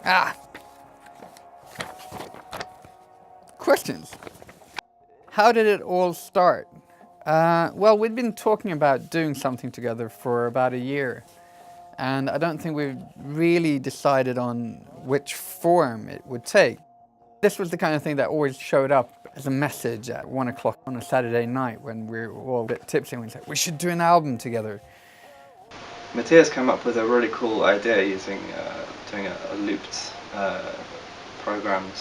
Ah! Questions. How did it all start? Well, we'd been talking about doing something together for about a year, and I don't think we've really decided on which form it would take. This was the kind of thing that always showed up as a message at 1 o'clock on a Saturday night when we were all a bit tipsy and we said, we should do an album together. Mattias came up with a really cool idea using doing a looped programmed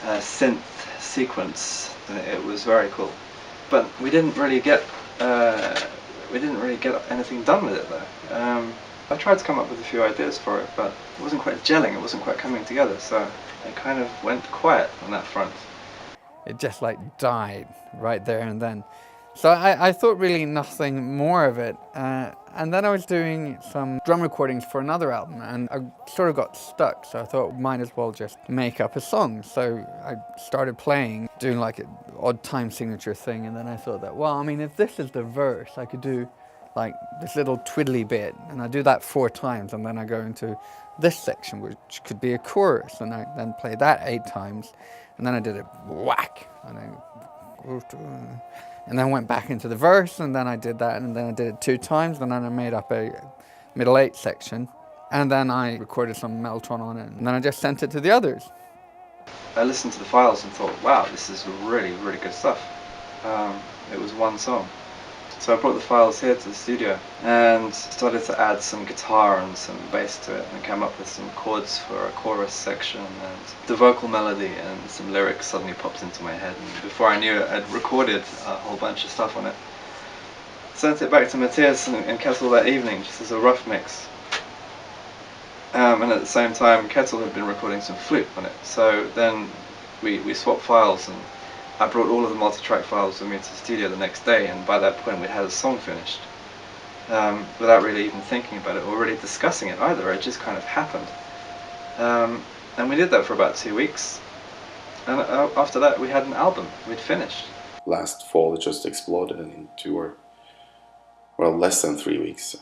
synth sequence, and it was very cool. But we didn't really get anything done with it though. I tried to come up with a few ideas for it, but it wasn't quite gelling, it wasn't quite coming together, so it kind of went quiet on that front. It just like died right there and then. So I thought really nothing more of it. And then I was doing some drum recordings for another album and I sort of got stuck. So I thought might as well just make up a song. So I started playing, doing like an odd time signature thing. And then I thought that, well, I mean, if this is the verse, I could do like this little twiddly bit. And I do that 4 times. And then I go into this section, which could be a chorus. And I then play that 8 times. And then I did it whack. And then went back into the verse, and then I did that, and then I did it 2 times, and then I made up a middle 8 section, and then I recorded some Mellotron on it, and then I just sent it to the others. I listened to the files and thought, wow, this is really, really good stuff. It was one song. So I brought the files here to the studio and started to add some guitar and some bass to it and came up with some chords for a chorus section, and the vocal melody and some lyrics suddenly popped into my head, and before I knew it I'd recorded a whole bunch of stuff on it. Sent it back to Mattias and Ketil that evening just as a rough mix. And at the same time Ketil had been recording some flute on it, so then we swapped files and I brought all of the multi-track files with me to the studio the next day, and by that point we'd had a song finished. Without really even thinking about it or really discussing it either, it just kind of happened. And we did that for about 2 weeks, and after that we had an album, we'd finished. Last fall it just exploded, and in 2 or, well, less than 3 weeks,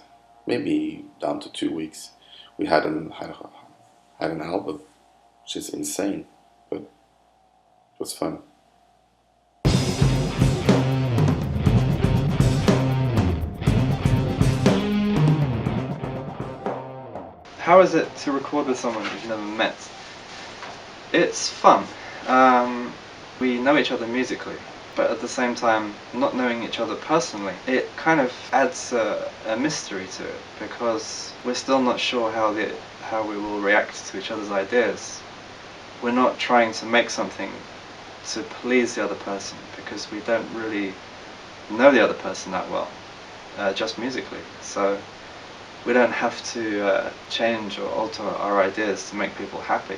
maybe down to 2 weeks, we had an album, which is insane, but it was fun. How is it to record with someone you've never met? It's fun. We know each other musically, but at the same time, not knowing each other personally, it kind of adds a mystery to it, because we're still not sure how we will react to each other's ideas. We're not trying to make something to please the other person, because we don't really know the other person that well, just musically. So we don't have to change or alter our ideas to make people happy.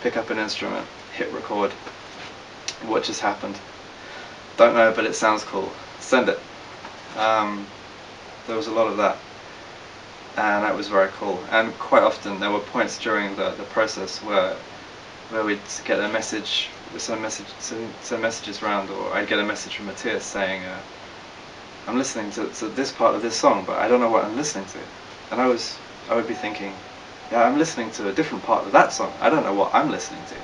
Pick up an instrument, hit record, what just happened? Don't know, but it sounds cool. Send it. There was a lot of that, and that was very cool. And quite often there were points during the process where we'd get a message, send messages around, or I'd get a message from Mattias saying, I'm listening to this part of this song, but I don't know what I'm listening to. And I would be thinking, yeah, I'm listening to a different part of that song. I don't know what I'm listening to.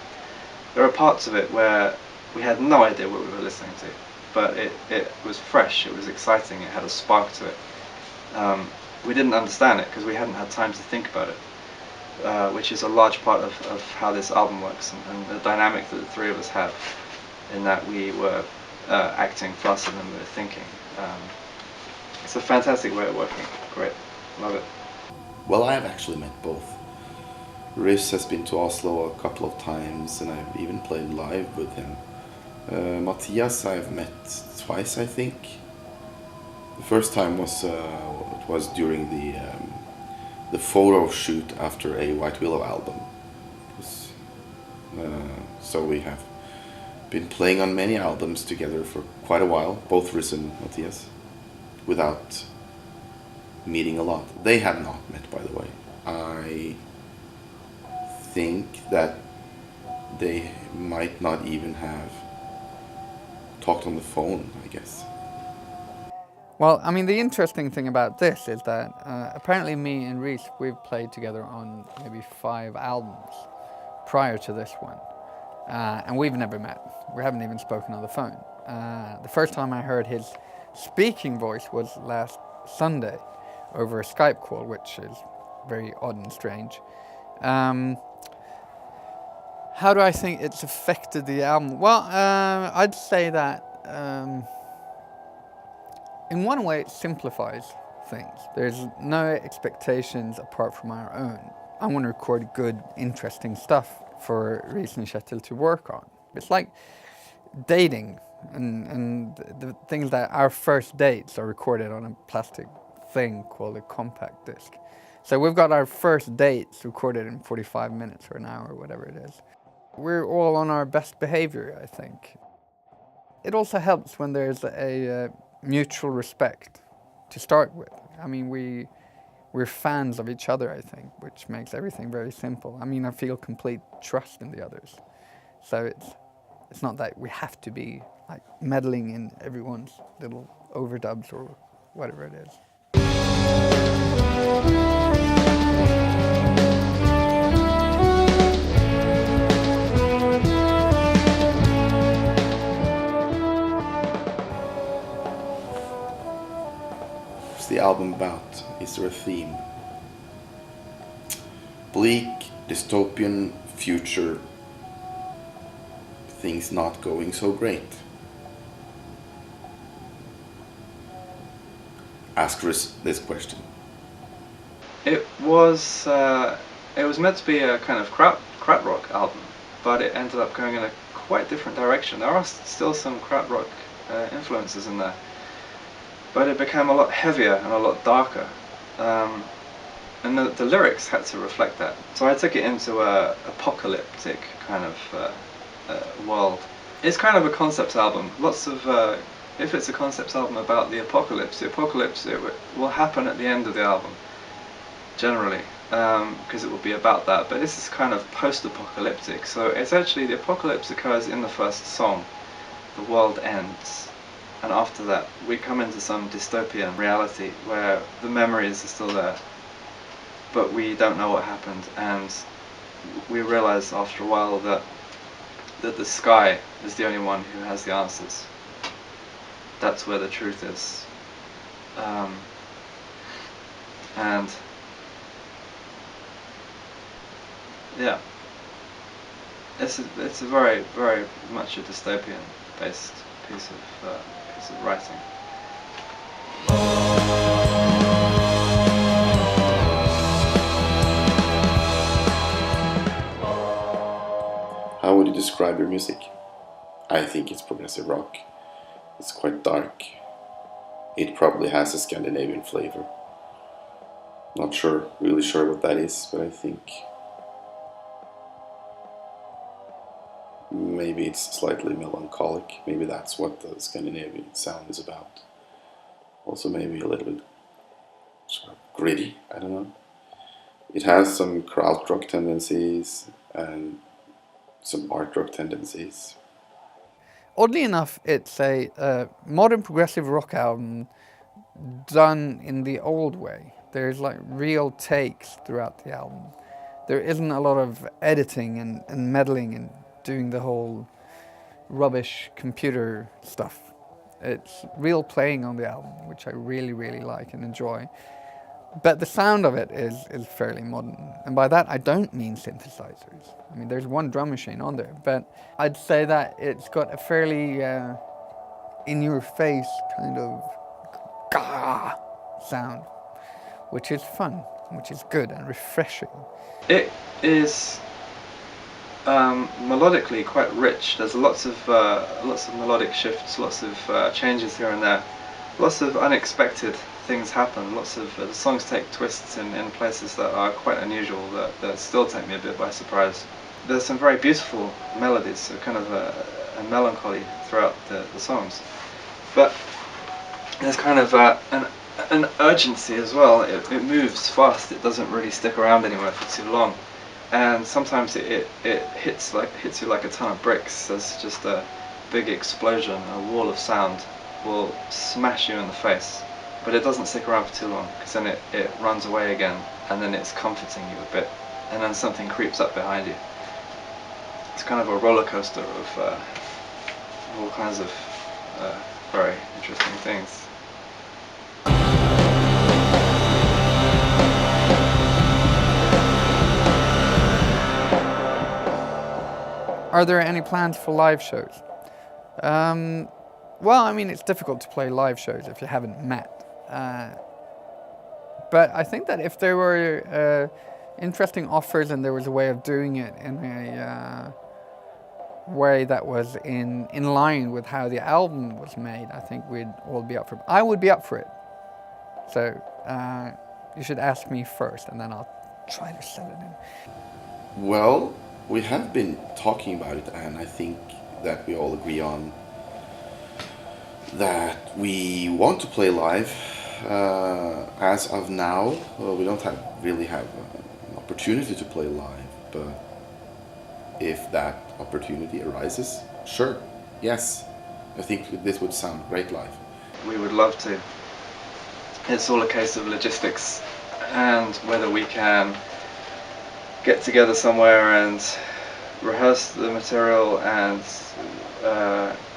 There are parts of it where we had no idea what we were listening to, but it was fresh, it was exciting, it had a spark to it. We didn't understand it because we hadn't had time to think about it, which is a large part of how this album works, and the dynamic that the 3 of us have, in that we were acting faster than we were thinking. It's a fantastic way of working. Great. Love it. Well, I have actually met both. Rhys has been to Oslo a couple of times, and I've even played live with him. Mattias I've met twice, I think. The first time was during the photo shoot after a White Willow album. So we have been playing on many albums together for quite a while, both Rhys and Mattias, without meeting a lot. They have not met, by the way. I think that they might not even have talked on the phone, I guess. Well, I mean, the interesting thing about this is that apparently me and Rhys, we've played together on maybe 5 albums prior to this one. And we've never met. We haven't even spoken on the phone. The first time I heard his speaking voice was last Sunday over a Skype call, which is very odd and strange. How do I think it's affected the album? Well, I'd say that in one way it simplifies things. There's no expectations apart from our own. I want to record good, interesting stuff for Rhys and Ketil to work on. It's like dating, and the things that our first dates are recorded on a plastic thing called a compact disc. So we've got our first dates recorded in 45 minutes or an hour or whatever it is. We're all on our best behavior, I think. It also helps when there's a mutual respect to start with. I mean, we're fans of each other, I think, which makes everything very simple. I mean, I feel complete trust in the others. So it's not that we have to be like meddling in everyone's little overdubs or whatever it is. What's the album about? Is there a theme? Bleak, dystopian future. Things not going so great. Ask Rhys this question. It was meant to be a kind of crap rock album, but it ended up going in a quite different direction. There are still some crap rock influences in there, but it became a lot heavier and a lot darker. And the lyrics had to reflect that. So I took it into a apocalyptic kind of world. It's kind of a concept album. Lots of if it's a concept album about the apocalypse it will happen at the end of the album, generally, because it will be about that. But this is kind of post-apocalyptic. So it's actually, the apocalypse occurs in the first song. The world ends. And after that, we come into some dystopian reality where the memories are still there, but we don't know what happened, and we realize after a while that the sky is the only one who has the answers. That's where the truth is. And yeah, it's a very, very much a dystopian based piece of writing. How would you describe your music? I think it's progressive rock. It's quite dark. It probably has a Scandinavian flavor. Not really sure what that is, but I think maybe it's slightly melancholic. Maybe that's what the Scandinavian sound is about. Also maybe a little bit sort of gritty, I don't know. It has some krautrock tendencies and some art rock tendencies. Oddly enough, it's a modern progressive rock album done in the old way. There's like real takes throughout the album. There isn't a lot of editing and meddling and doing the whole rubbish computer stuff. It's real playing on the album, which I really, really like and enjoy. But the sound of it is fairly modern. And by that, I don't mean synthesizers. I mean, there's one drum machine on there, but I'd say that it's got a fairly in-your-face kind of gah sound, which is fun, which is good and refreshing. It is melodically quite rich. There's lots of melodic shifts, lots of changes here and there, lots of unexpected things happen. Lots of the songs take twists in places that are quite unusual, that still take me a bit by surprise. There's some very beautiful melodies, so kind of a melancholy throughout the songs, but there's kind of an urgency as well. It moves fast. It doesn't really stick around anywhere for too long, and sometimes it hits you like a ton of bricks. There's just a big explosion, a wall of sound will smash you in the face. but it doesn't stick around for too long, because then it runs away again, and then it's comforting you a bit, and then something creeps up behind you. It's kind of a roller coaster of all kinds of very interesting things. Are there any plans for live shows? Well, I mean, it's difficult to play live shows if you haven't met. But I think that if there were interesting offers and there was a way of doing it in a way that was in line with how the album was made, I think we'd all be up for it. I would be up for it. So you should ask me first, and then I'll try to sell it in. Well, we have been talking about it, and I think that we all agree on that we want to play live. As of now, we don't really have an opportunity to play live, but if that opportunity arises, sure, yes, I think this would sound great live. We would love to. It's all a case of logistics and whether we can get together somewhere and rehearse the material and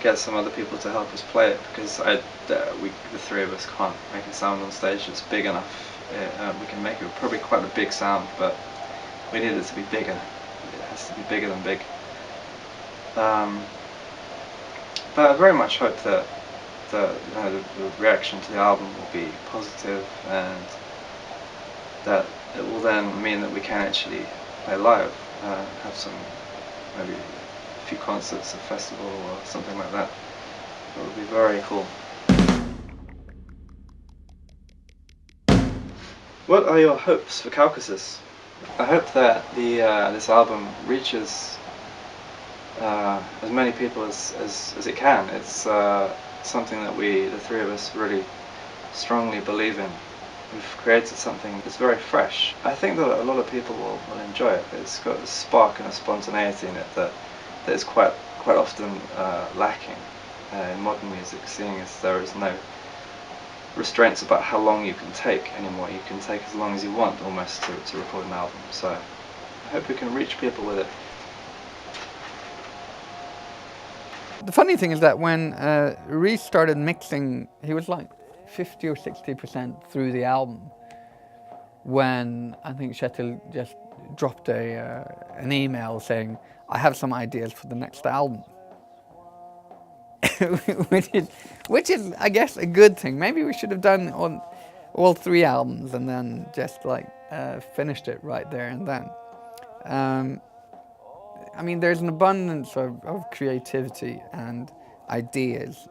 get some other people to help us play it, because the three of us can't make a sound on stage that's big enough. We can make it probably quite a big sound, but we need it to be bigger. It has to be bigger than big. But I very much hope that the reaction to the album will be positive, and that it will then mean that we can actually play live, have some, maybe a few concerts, a festival or something like that. It would be very cool. What are your hopes for Kaukasus? I hope that this album reaches as many people as it can. It's something that the three of us, really strongly believe in. We've created something that's very fresh. I think that a lot of people will enjoy it. It's got a spark and a spontaneity in it that is quite often lacking in modern music, seeing as there is no restraints about how long you can take anymore. You can take as long as you want almost to record an album. So I hope we can reach people with it. The funny thing is that when Rhys started mixing, he was like 50 or 60% through the album when I think Ketil just dropped an email saying, I have some ideas for the next album. which is, I guess, a good thing. Maybe we should have done all three albums and then just like finished it right there and then. I mean, there's an abundance of creativity and ideas.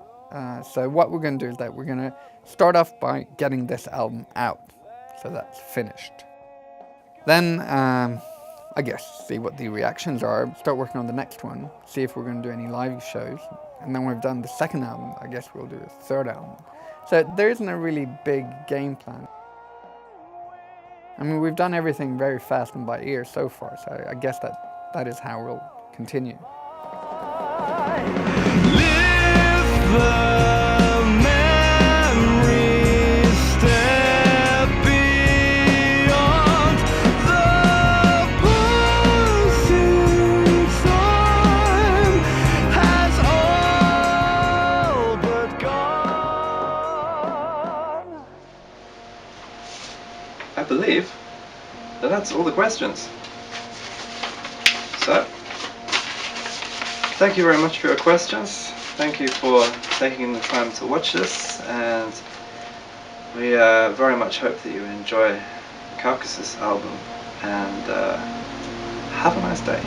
So what we're going to do is that we're going to start off by getting this album out. So that's finished. Then, I guess, see what the reactions are, start working on the next one, see if we're going to do any live shows. And then when we've done the second album, I guess we'll do a third album. So there isn't a really big game plan. I mean, we've done everything very fast and by ear so far, so I guess that is how we'll continue. I believe that that's all the questions. So, thank you very much for your questions. Thank you for taking the time to watch this, and we very much hope that you enjoy the Kaukasus album, and have a nice day.